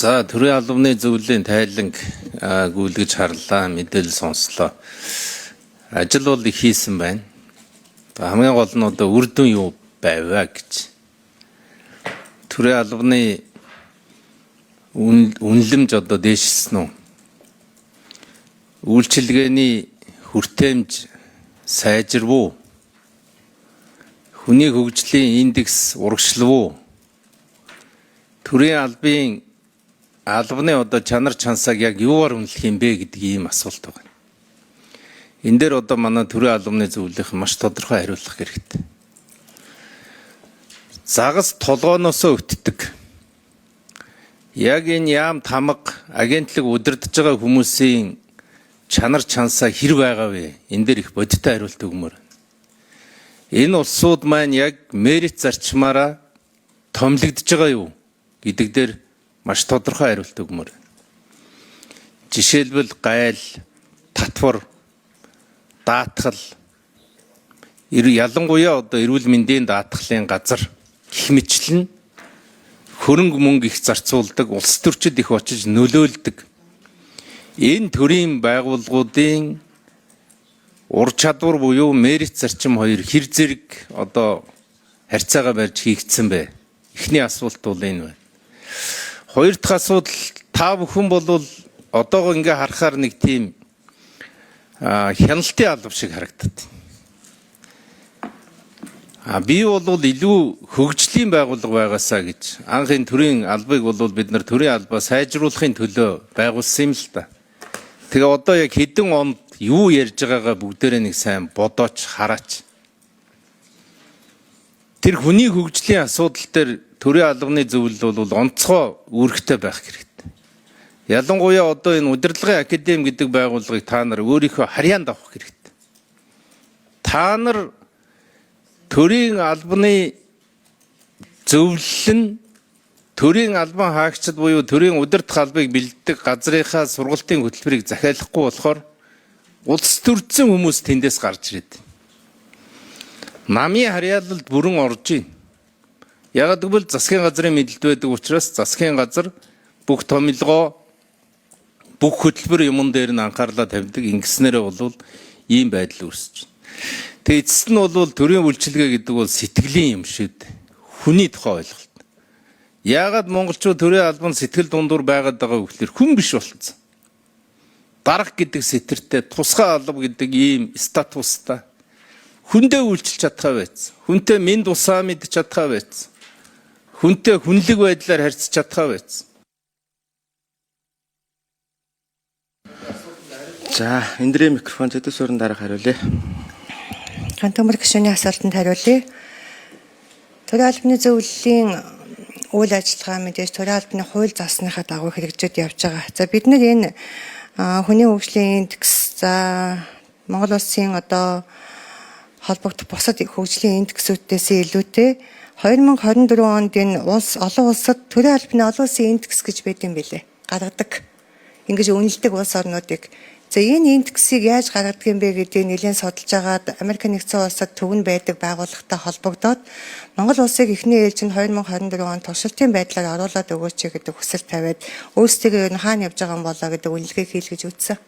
За төрийн албаны зөвлөлийн тайланг гүйлгэж харлаа, мэдээлэл сонслоо. Ажил бол их хийсэн байна. Хамгийн гол нь одоо үр дүн юу байваа гэж. Төрийн албаны үнэлэмж одоо дээшилсэн үү? Үйлчилгээний хүртээмж сайжирв уу? Хүний хөгжлийн индекс урагшлав уу? Төрийн албаны одоо чанар чансааг яг юугаар үнэлэх юм бэ гэдэг ийм асуулт байна. Энэ дээр одоо манай төрийн албаны зөвлөлийнх маш тодорхой хариулах хэрэгтэй. Загас толгооноосоо өтдөг. Яг энэ яам тамга агентлаг удирдах байгаа хүмүүсийн чанар чансаа хэр байгаа вэ? Энэ дээр их бодиттой хариулт өгмөр. Энэ улсууд маань яг мерит зарчмаараа томилогдож байгаа юу гэдэг дээр маш тодорхой хариулт өгмөр. Жишээлбэл гайл, татвар, даатгал, ялангуяа одоо эрүүл мэндийн даатгалын газар гэх мэтлэн хөрөнгө мөнгө их зарцуулдаг, улс төрчид их очиж нөлөөлдөг. Энэ төрлийн байгууллагуудын ур чадвар буюу мерит зарчим хоёр хэр зэрэг одоо харьцаагаа барьж хийгдсэн бэ? Эхний асуулт бол энэ байна. Хоёр дахь асуудал, та бүхэн бол одоогоо ингээ харахаар нэг тийм хяналтын алба шиг харагдаад. Би бол илүү хөгжлийн байгууллага байгаасаа гэж анхын төрийн албыг бол бид нар төрийн албаа сайжруулахын төлөө байгуулсан юм л та. Тэгээ одоо яг хэдэн онд юу ярьж байгаагаа бүгдээрээ нэг сайн бодооч хараач. Тэр хүний хөгжлийн асуудал дээр төрийн албаны зөвлөл бол онцгой үүрэгтэй байх хэрэгтэй. Ялангуяа одоо энэ удирдлагын академи гэдэг байгууллагыг та нар өөрийнхөө харьяанд авах хэрэгтэй. Та нар төрийн албаны зөвлөл нь төрийн албан хаагчид буюу төрийн удирдах албыг бэлддэг газрынхаа сургалтын хөтөлбөрийг захиалахгүй болохоор улс төрсөн хүмүүс тэндээс гарч ирээд. Намын харьяалалд бүрэн орж ийн. Яг гэвэл засгийн газрын мэдлэлд байдаг учраас засгийн газар бүх томилгоо, бүх хөтөлбөр юмн дээр нь анхаарлаа тавьдаг. Ингэснээрээ бол ийм байдал үүсэж байна. Тэгээ эцэст нь бол төрийн үйлчилгээ гэдэг бол сэтгэлийн юм шүү дээ. Хүний тухай ойлголт. Яагаад монголчууд төрийн албанд сэтгэл дундуур байгаад байгаа вэ гэхээр хүн биш болцсон. Дарга гэдэг сэтэртэй, тусгай алба гэдэг ийм статустай. Хүндээ үйлчилж чадхаа байсан. Хүнтэй минь тусаа мэдж чадхаа байсан. Хүнтэй хүнлэг байдлаар харьцаж чадхаа байсан. За, эндрээ микрофон зэдэс өрн дараах хариулъя. Хантамар гишүүний асуултанд хариулъя. Төрийн албаны зөвлөлийн үйл ажиллагаа мэдээж төрийн албаны хууль засныхаа дагуу хэрэгжиж явж байгаа. За бид нар энэ хүний хөгжлийн индекс, за Монгол улсын одоо холбогдох бусад хөгжлийн индексүүдээс илүүтэй 2024 онд энэ олон улсад төрийн албаны олон улсын индекс гэж байд юм билээ. Гаргадаг. Ингэж үнэлдэг улс орнуудыг. За энэ индексийг яаж гаргадаг юм бэ гэдгийг нэлээд судалж агаад Америк нэгдсэн улсад төвн байдаг байгууллагатай холбогдоод Монгол улсыг эхний ээлжинд 2024 онд туршилтын байдлаар оруулаад өгөөч гэдэг хүсэл тавиад өөрсдөө энэ хаана явж байгаа юм болоо гэдэг үнэлгээ хийлгэж үзсэн.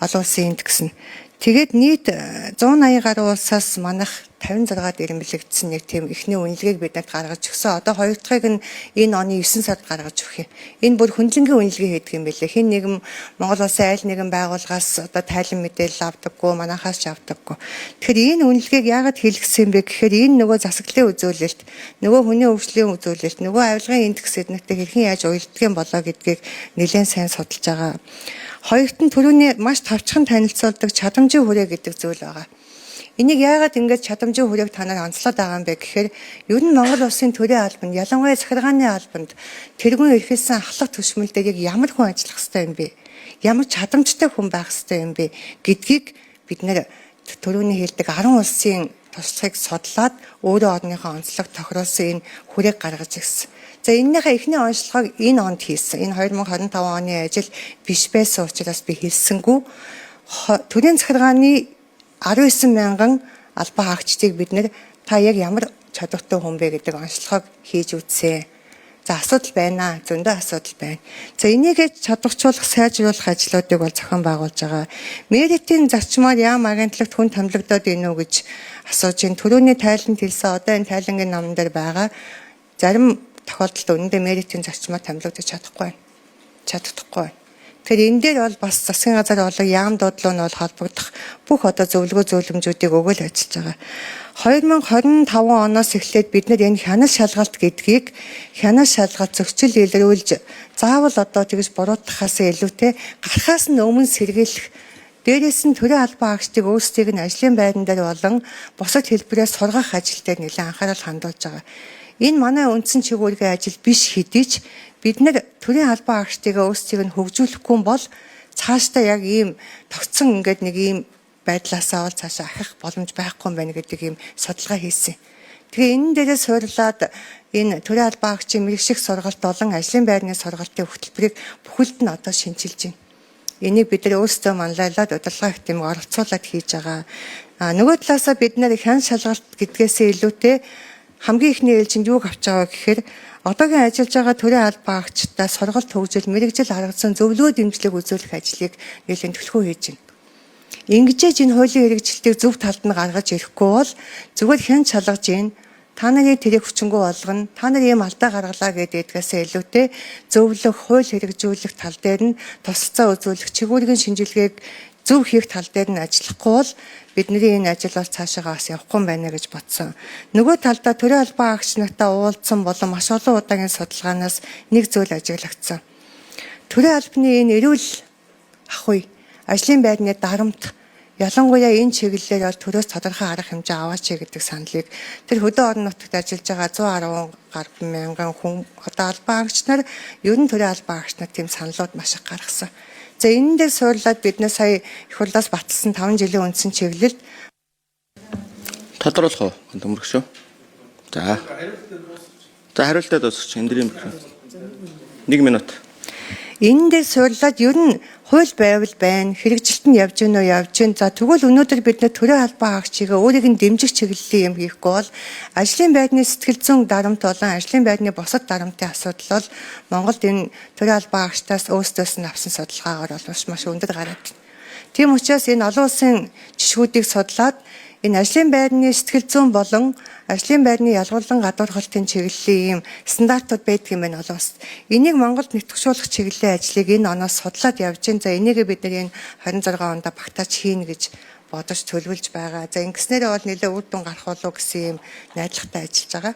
Олон улсын индекс нь. Тэгээд нийт 180 гаруй улсаас манайх 56-д ирэмблэгдсэн нэг тийм эхний үнэлгээг бид нарт гаргаж өгсөн. Одоо хоёр дахьыг нь энэ оны 9 сард гаргаж өгөх юм. Энэ бүр хүндлэнгийн үнэлгээ хийдэг юм билээ. Хэн нэгэн Монгол улсын айл нэгэн байгууллагаас одоо тайлан мэдээлэл авдаггүй, манайхаас ч авдаггүй. Тэгэхээр энэ үнэлгээг яагаад хийлгэсэн юм бэ гэхээр энэ нөгөө засаглалын үзүүлэлт, нөгөө хүний хөгжлийн үзүүлэлт, нөгөө авилгын индекс эднэртэй хэрхэн яаж уялддаг юм болоо гэдгийг нэлээд сайн судалж байгаа. Хоёрт нь төрөний маш тавчхан танилцуулдаг чадамжийн хүрээ гэдэг зүйл байгаа. Энийг яагаад ингэж чадамжийн хүрээг та нар онцлоод байгаа юм бэ гэхээр ер нь Монгол улсын төрийн албанд, ялангуяа захиргааны албанд тэргүүн эрхэлсэн ахлах түвшмэл дээр яг ямар хүн ажиллах ёстой юм бэ? Ямар чадамжтай хүн байх ёстой юм бэ гэдгийг бид нэр төрөний хэлдэг 10 улсын туршлагыг судлаад өөрөө орныхоо онцлог тохируулсан энэ хүрээг гаргаж ирсэн. За энэнийхээ эхний онцлогыг энэ онд хийсэн. Энэ 2025 оны ажил биш байсан учраас би хэлсэнгүй. Төрийн захиргааны 19 мянган албан хаагчдыг бид нэр та яг ямар чадвартай хүн бэ гэдэг онцлогыг хийж үзсэн. За асуудал байна. Зөндөө асуудал байна. За энийг чадварчуулах, сайжруулах ажлуудыг бол зохион байгуулж байгаа. Меритийн зарчмаар яам агентлагт хүн томилогдоод ийнү гэж асууж ин төрөний тайланд хэлсэн одоо энэ тайлангийн номон дээр байгаа зарим тохиолдолд үнэндээ меритийн зарчмаар томилогдож чадахгүй байна. Тэгэхээр энэ дээр бол бас засгийн газар болон яам дуудлуу нь бол холбогдох бүх одоо зөвлөгөө зөвлөмжүүдийг өгөөл ажиллаж байгаа. 2025 оноос эхлээд бид нар энэ хянас шалгалт гэдгийг хянас шалгалт зохицол илрүүлж заавал одоо тэгж буруутгахаас илүүтэй гарахаас нь өмнө сэргийлэх дээрээс нь төрийн албан агчдыг өөрсдийг нь ажлын байран дээр болон бусад хэлбэрээр сургах ажил дээр нэлээд анхаарал хандуулж байгаа. Энэ манай үндсэн чиглэлийн ажил биш хэдий ч бид нар төрийн албан агчдыг өөрсдийг нь хөгжүүлэхгүй бол цаашдаа яг ийм тогтсон ингээд нэг ийм байдлаасаа бол цаашаа ахих боломж байхгүй юм байна гэдэг ийм судалгаа хийсэн. Тэгээ энэ дээрээ суйрлаад энэ төрийн албан агчийн мэргэжих сургалт болон ажлын байрны сургалтын хөтөлбөрийг бүхэлд нь одоо шинжилж байна. Энийг бид нар өөрсдөө манлайлаад удирдлага их хэмжээнд оролцуулаад хийж байгаа. Нөгөө талаасаа бид нар хян шалгалт гэдгээсээ илүүтэй хамгийн ихний ээлжинд юуг авч байгаа гэхээр одоогийн ажиллаж байгаа төрийн албан агчдаа сургалт хөгжил мэргэжил арга зүйн зөвлөгөө дэмжлэг үзүүлэх ажлыг нэлээд төлхөө хийж байна. Ингэжээж энэ хуулийн хэрэгжилтийг зөв талд нь гаргаж ирэхгүй бол зүгээр хэн шалгаж ийн та нарын тэрийг хүчингү болгоно та нар ийм алдаа гаргалаа гэдгээсээ илүүтэй зөвлөх хууль хэрэгжүүлэх тал дээр нь тусалцаа үзүүлэх чигүүрийн шинжилгээг зөв хийх тал дээр нь ажиллахгүй бол бидний энэ ажил бол цаашаа бас явахгүй юм байна гэж бодсон. Нөгөө талдаа төрийн албан агч нартай уулзсан болон маш олон удаагийн судалгаанаас нэг зүйл ажиглагдсан. Төрийн албаны энэ эрүүл ахуй ажлын байрны дарамт ялангуяа энэ чиглэлээр бол төрөөс тодорхой арга хэмжээ аваач гэдэг саналыг тэр хөдөө орон нутагт ажиллаж байгаа 110 гаруй мянган хүн одоо албан агч нар ерөн төрийн албан агч нар тийм саналууд маш их гаргасан. За энэ дээр суурлаад бид нэ сая их хурлаас баталсан 5 жилийн үндсэн чиглэлд Тодруулах уу? Төмөрөх шүү. За хариултаа дуусчих. Эндрийн микрофон. 1 минут. Энэ дээр суурлаад ер нь хууль байвал байна, хэрэгжилт нь явж гэнэ үү, явж гэн. За тэгвэл өнөөдөр бид нэ төрийн албан агчийг өөрийг нь дэмжих чиглэлийн юм хийхгүй бол ажлын байрны сэтгэл зүйн дарамт болон ажлын байрны бусад дарамтын асуудал бол Монголд энэ төрийн албан агчтаас өөрсдөөс нь авсан судалгаагаар бол маш өндөр гараад байна. Тийм учраас энэ олон улсын жишгүүдийг судлаад энэ ажлын байрны сэтгэл зүйн болон ажлын байрны ялгуулан гадуурхалтын чиглэлийн ийм стандартууд байдаг юм байна олон улсад. Энийг Монголд нэвтрүүлэх чиглэлийн ажлыг энэ оноос судлаад явж байна. За энийг бид нар энэ 26 онд багтааж хийнэ гэж бодож төлөвлөж байгаа. За ингэснээрээ бол нэлээд үр дүн гарах болов уу гэсэн ийм найдвартай ажиллаж байгаа.